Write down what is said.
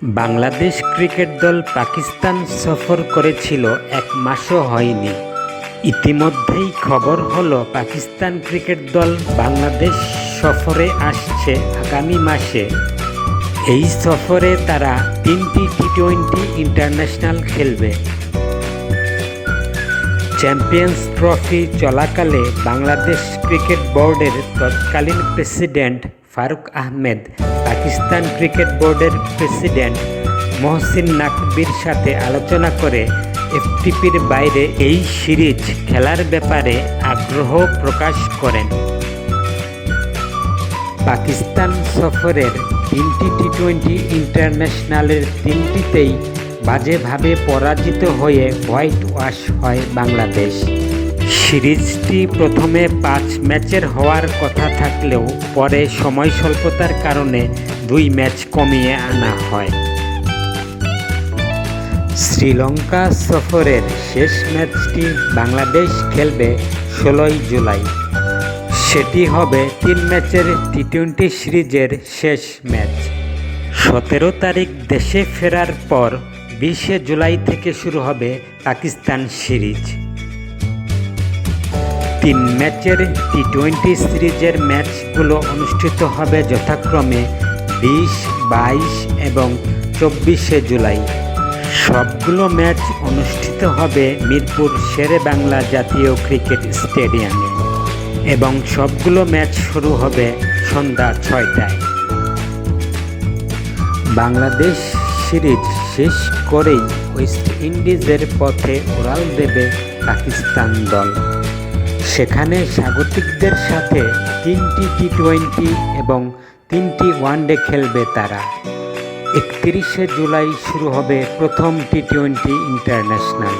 Bangladesh cricket দল পাকিস্তান সফর করেছিল, এক মাসও হয়নি। ইতিমধ্যেই খবর হলো পাকিস্তান ক্রিকেট দল বাংলাদেশ সফরে আসছে আগামী মাসে। এই সফরে তারা 3টি টি-20 ইন্টারন্যাশনাল খেলবে। চ্যাম্পিয়ন্স ট্রফি চলাকালে বাংলাদেশ ক্রিকেট বোর্ডের তৎকালীন প্রেসিডেন্ট ফারুক আহমেদ পাকিস্তান ক্রিকেট বোর্ডের প্রেসিডেন্ট মহসিন নাকভির সাথে আলোচনা করে এফটিপির বাইরে এই সিরিজ খেলার ব্যাপারে আগ্রহ প্রকাশ করেন। পাকিস্তান সফরের 3টি টি-20 ইন্টারন্যাশনালের 3টিতেই বাজেভাবে পরাজিত হয়ে হোয়াইট ওয়াশ হয় বাংলাদেশ। সিরিজটি প্রথমে 5 ম্যাচের হওয়ার কথা থাকলেও পরে সময় স্বল্পতার কারণে 2 ম্যাচ কমিয়ে আনা হয়। শ্রীলঙ্কা সফরের শেষ ম্যাচটি বাংলাদেশ খেলবে 16 জুলাই। সেটি হবে 3 ম্যাচের টি-20 সিরিজের শেষ ম্যাচ। 17 তারিখ দেশে ফেরার পর 20 জুলাই থেকে শুরু হবে পাকিস্তান সিরিজ। 3 ম্যাচের টি-20 সিরিজের ম্যাচগুলো অনুষ্ঠিত হবে যথাক্রমে 20, 22 এবং 24 জুলাই। সবগুলো ম্যাচ অনুষ্ঠিত হবে মিরপুর শেরেবাংলা জাতীয় ক্রিকেট স্টেডিয়ামে এবং সবগুলো ম্যাচ শুরু হবে সন্ধ্যা 6টায়। বাংলাদেশ সিরিজ শেষ করেই ওয়েস্ট ইন্ডিজের পথে উড়াল দেবে পাকিস্তান দল। সেখানে স্বাগতিকদের সাথে 3টি টি-20 এবং 3টি ওয়ানডে খেলবে তারা। 31 জুলাই শুরু হবে প্রথম টি-20 ইন্টারন্যাশনাল।